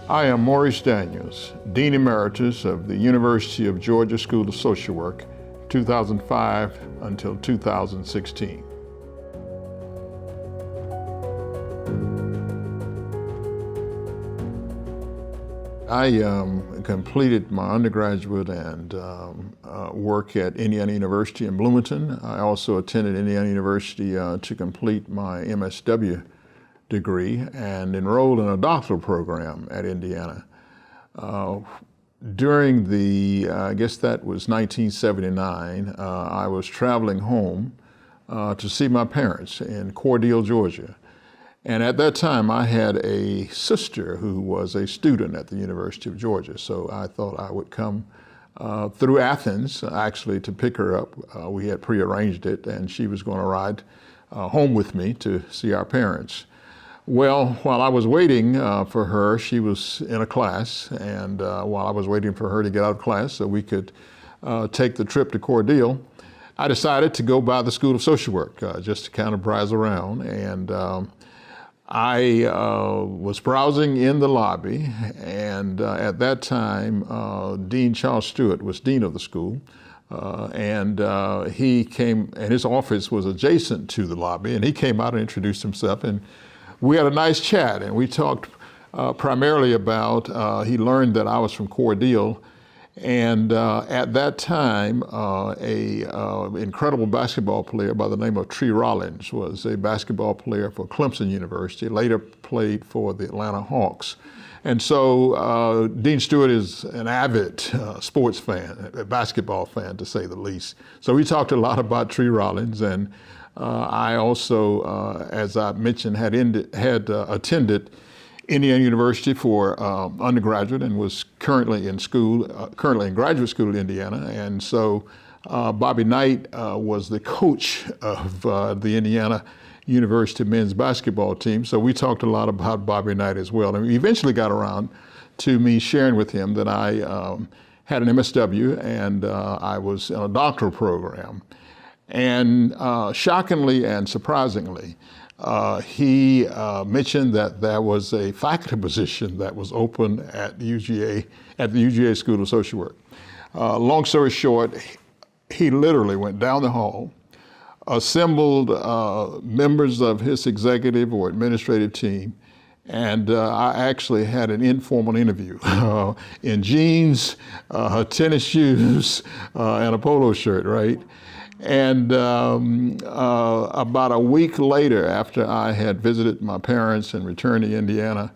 I am Maurice Dean Emeritus of the University of Georgia School of Social Work, 2005 until 2016. I completed my undergraduate and work at Indiana University in Bloomington. I also attended Indiana University to complete my MSW degree and enrolled in a doctoral program at Indiana. During the, I guess that was 1979, I was traveling home to see my parents in Cordele, Georgia. And at that time, I had a sister who was a student at the University of Georgia. So I thought I would come through Athens, actually, to pick her up. We had prearranged it, and she was going to ride home with me to see our parents. Well, while I was waiting for her, she was in a class, and while I was waiting for her to get out of class so we could take the trip to Cordele, I decided to go by the School of Social Work just to kind of browse around. And I was browsing in the lobby, and at that time, Dean Charles Stewart was dean of the school. He came, and his office was adjacent to the lobby, and he came out and introduced himself, and we had a nice chat, and we talked primarily about, he learned that I was from Cordele, and at that time, an incredible basketball player by the name of Tree Rollins was a basketball player for Clemson University, later played for the Atlanta Hawks. And so Dean Stewart is an avid sports fan, a basketball fan to say the least. So we talked a lot about Tree Rollins, and I also, as I mentioned, had attended Indiana University for undergraduate and was currently in graduate school at Indiana. And so Bobby Knight was the coach of the Indiana University men's basketball team. So we talked a lot about Bobby Knight as well. And we eventually got around to me sharing with him that I had an MSW and I was in a doctoral program. And shockingly and surprisingly, he mentioned that there was a faculty position that was open at UGA, at the UGA School of Social Work. Long story short, he literally went down the hall, assembled members of his executive or administrative team, and I actually had an informal interview in jeans, tennis shoes, and a polo shirt, right? And about a week later, after I had visited my parents and returned to Indiana,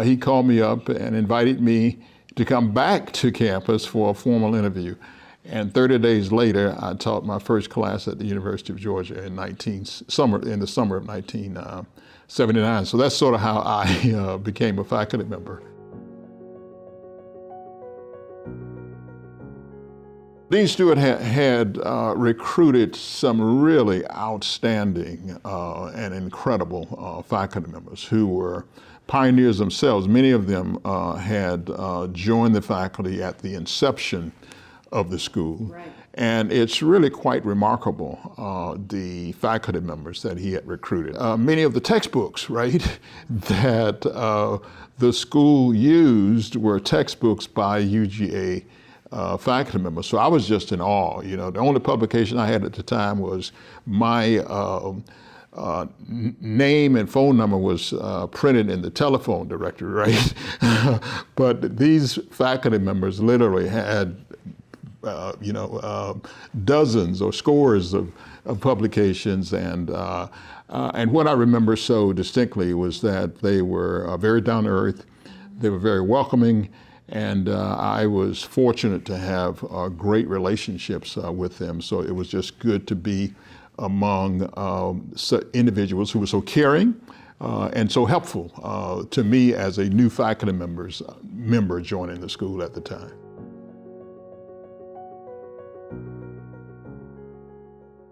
he called me up and invited me to come back to campus for a formal interview. And 30 days later, I taught my first class at the University of Georgia in the summer of 1979. So that's sort of how I became a faculty member. Dean Stewart had recruited some really outstanding and incredible faculty members who were pioneers themselves. Many of them had joined the faculty at the inception of the school. Right. And it's really quite remarkable, the faculty members that he had recruited. Many of the textbooks, right, that the school used were textbooks by UGA faculty members. So I was just in awe. You know, the only publication I had at the time was my name and phone number was printed in the telephone directory, right? But these faculty members literally had, dozens or scores of publications, and what I remember so distinctly was that they were very down to earth, they were very welcoming, and I was fortunate to have great relationships with them. So it was just good to be among individuals who were so caring and so helpful to me as a new faculty member joining the school at the time.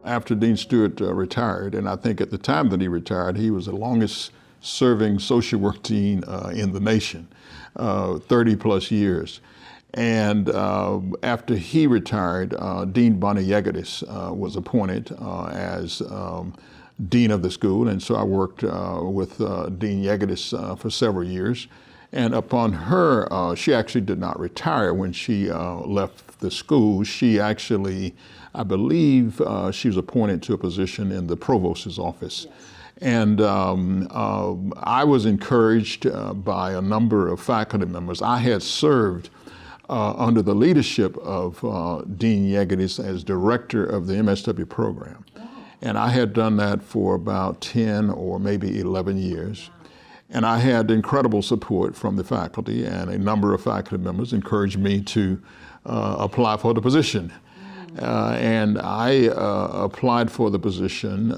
after Dean Stewart retired, and I think at the time that he retired, he was the longest serving social work dean in the nation, 30 plus years. And after he retired, Dean Bonnie Yegatis was appointed as dean of the school, and so I worked with Dean Yegatis for several years. And upon her, she actually did not retire when she left the school. She actually, I believe, she was appointed to a position in the provost's office. Yes. And I was encouraged by a number of faculty members. I had served under the leadership of Dean Yegatis as director of the MSW program. Wow. And I had done that for about 10 or maybe 11 years. And I had incredible support from the faculty, and a number of faculty members encouraged me to apply for the position. And I applied for the position,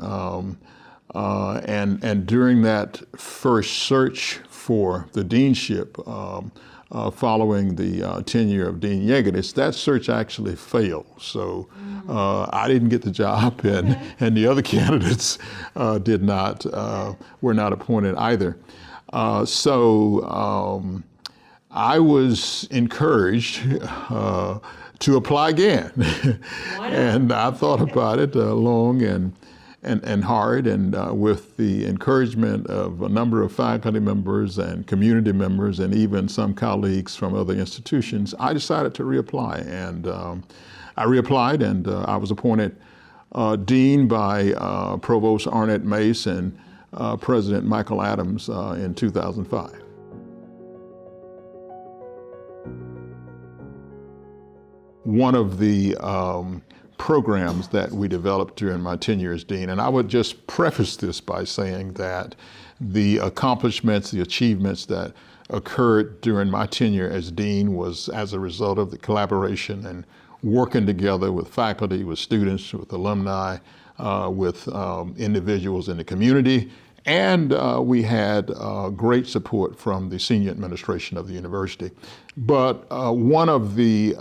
and during that first search for the deanship, following the tenure of Dean Yegatis, that search actually failed. So I didn't get the job, and the other candidates were not appointed either. So I was encouraged to apply again. And I thought about it long and hard, and with the encouragement of a number of faculty members and community members and even some colleagues from other institutions, I decided to reapply. And I reapplied, and I was appointed dean by Provost Arnett Mace and President Michael Adams in 2005. One of the programs that we developed during my tenure as dean, and I would just preface this by saying that the accomplishments, the achievements that occurred during my tenure as dean was as a result of the collaboration and working together with faculty, with students, with alumni, with individuals in the community, and we had great support from the senior administration of the university. But one of the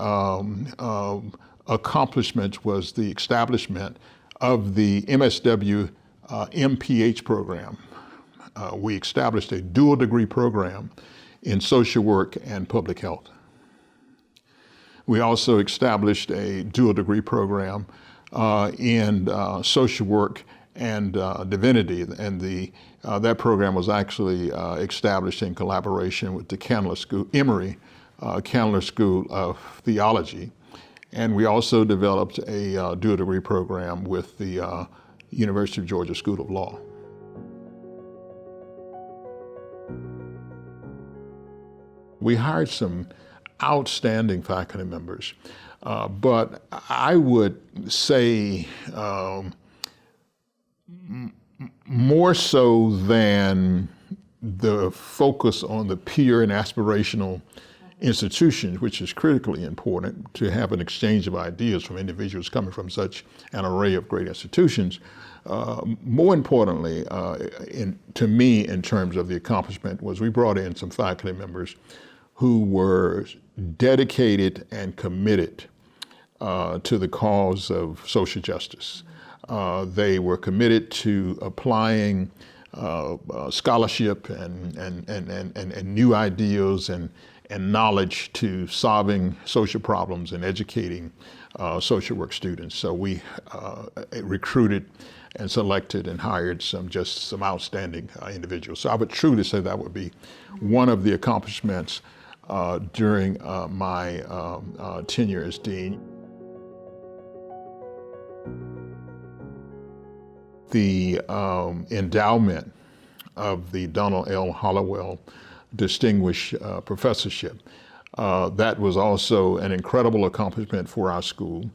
accomplishments was the establishment of the MSW MPH program. We established a dual degree program in social work and public health. We also established a dual degree program in social work and divinity, and that program was actually established in collaboration with the Candler School, Emory Candler School of Theology. And we also developed a dual degree program with the University of Georgia School of Law. We hired some outstanding faculty members, but I would say more so than the focus on the peer and aspirational institutions, which is critically important to have an exchange of ideas from individuals coming from such an array of great institutions. More importantly, to me, in terms of the accomplishment, was we brought in some faculty members who were dedicated and committed to the cause of social justice. They were committed to applying scholarship and new ideas and knowledge to solving social problems and educating social work students. So we recruited and selected and hired some outstanding individuals. So I would truly say that would be one of the accomplishments during my tenure as dean. The endowment of the Donald L. Hollowell Distinguished Professorship. That was also an incredible accomplishment for our school.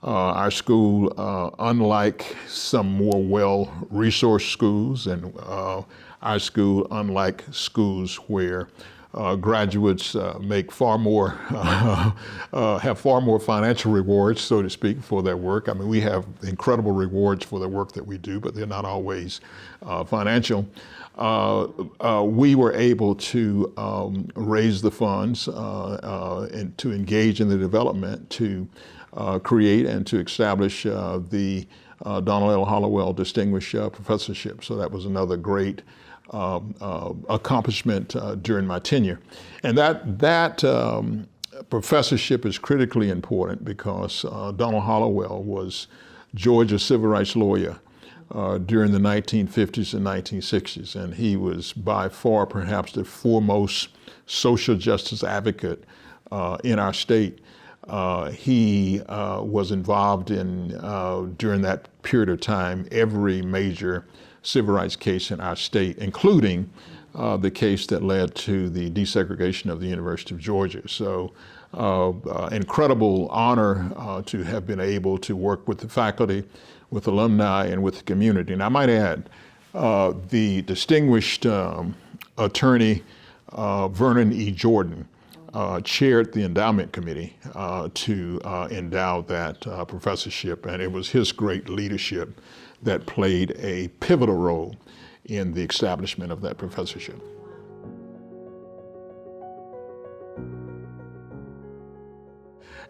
Our school, unlike some more well-resourced schools, and our school, unlike schools where graduates make far more, have far more financial rewards, so to speak, for their work. I mean, we have incredible rewards for the work that we do, but they're not always financial. We were able to raise the funds and to engage in the development to create and to establish the Donald L. Hollowell Distinguished Professorship. So that was another great accomplishment during my tenure. And that professorship is critically important because Donald Hollowell was Georgia's civil rights lawyer during the 1950s and 1960s, and he was by far perhaps the foremost social justice advocate in our state. He was involved in, during that period of time, every major civil rights case in our state, including the case that led to the desegregation of the University of Georgia. So incredible honor to have been able to work with the faculty, with alumni, and with the community. And I might add, the distinguished attorney Vernon E. Jordan chaired the endowment committee to endow that professorship, and it was his great leadership that played a pivotal role in the establishment of that professorship.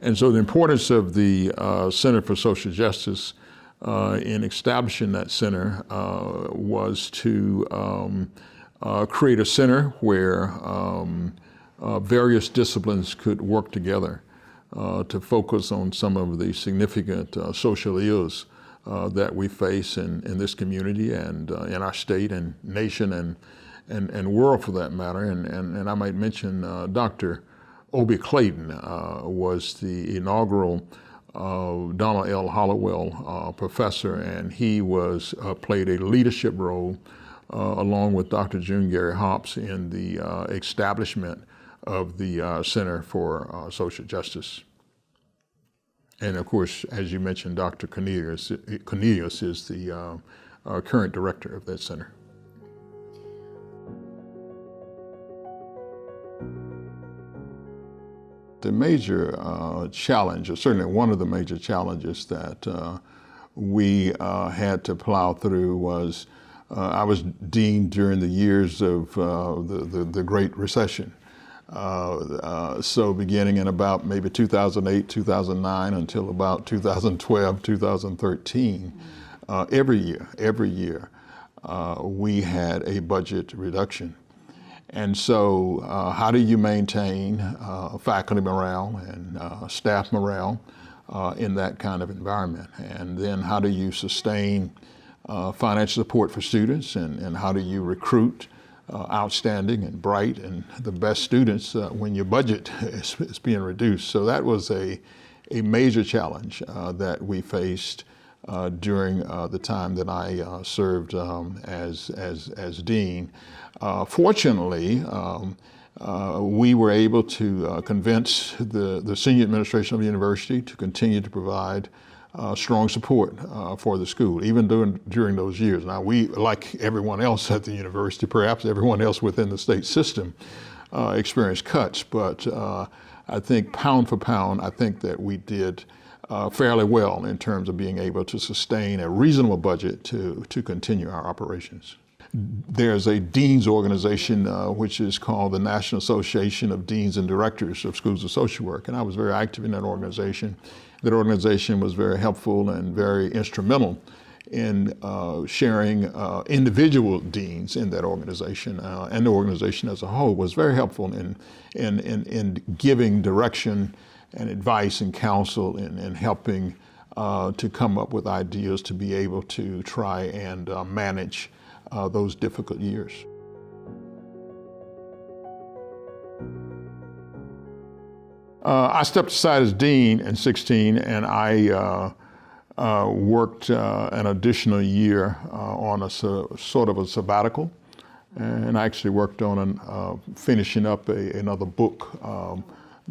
And so the importance of the Center for Social Justice in establishing that center was to create a center where various disciplines could work together to focus on some of the significant social ills that we face in this community and in our state and nation and world for that matter. And I might mention Dr. Obie Clayton was the inaugural Donald L. Hollowell professor, and he played a leadership role along with Dr. June Gary Hops in the establishment of the Center for Social Justice. And of course, as you mentioned, Dr. Cornelius is the current director of that center. The major challenge, or certainly one of the major challenges that we had to plow through was I was dean during the years of the Great Recession. So beginning in about maybe 2008, 2009 until about 2012, 2013, every year, we had a budget reduction. And so how do you maintain faculty morale and staff morale in that kind of environment? And then how do you sustain financial support for students, and how do you recruit outstanding and bright and the best students when your budget is being reduced? So that was a major challenge that we faced during the time that I served as dean. Fortunately, we were able to convince the senior administration of the university to continue to provide strong support for the school, even during those years. Now, we, like everyone else at the university, perhaps everyone else within the state system, experienced cuts, but I think pound for pound, I think that we did fairly well in terms of being able to sustain a reasonable budget to continue our operations. There's a dean's organization which is called the National Association of Deans and Directors of Schools of Social Work, and I was very active in that organization. That organization was very helpful and very instrumental in sharing individual deans in that organization, and the organization as a whole was very helpful in giving direction and advice and counsel and helping to come up with ideas to be able to try and manage those difficult years. I stepped aside as dean in 2016, and I worked an additional year on a sort of a sabbatical, and I actually worked on finishing up another book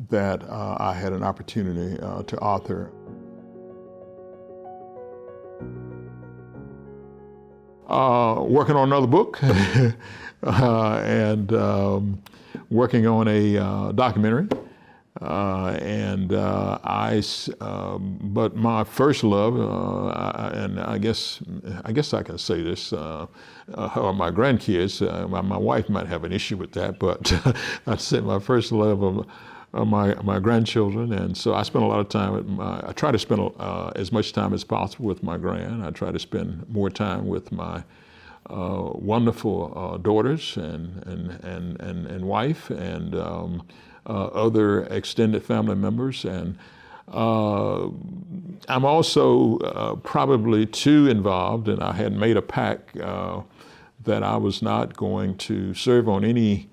that I had an opportunity to author. Working on another book and working on a documentary. But my first love, and I guess I can say this, or my grandkids, my wife might have an issue with that, but I'd say my first love my grandchildren, and so I spend a lot of time with I try to spend as much time as possible with my grand. I try to spend more time with my wonderful daughters and wife and other extended family members. And I'm also probably too involved, and I had made a pact that I was not going to serve on any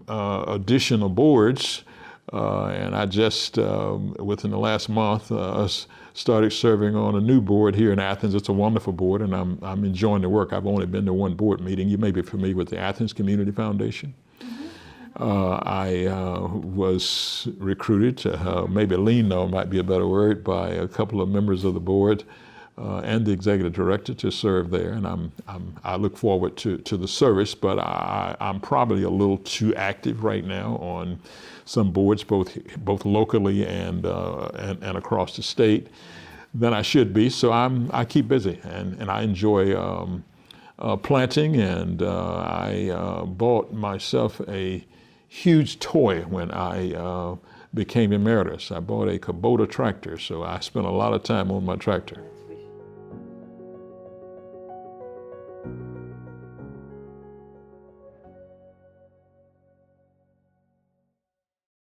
additional boards. And I just, within the last month, started serving on a new board here in Athens. It's a wonderful board, and I'm enjoying the work. I've only been to one board meeting. You may be familiar with the Athens Community Foundation. I was recruited to, maybe leaned on might be a better word, by a couple of members of the board and the executive director to serve there, and I look forward to the service, but I'm probably a little too active right now on some boards, both locally and across the state, than I should be. So I keep busy, and I enjoy planting, and I bought myself a huge toy when I became emeritus. I bought a Kubota tractor, so I spent a lot of time on my tractor.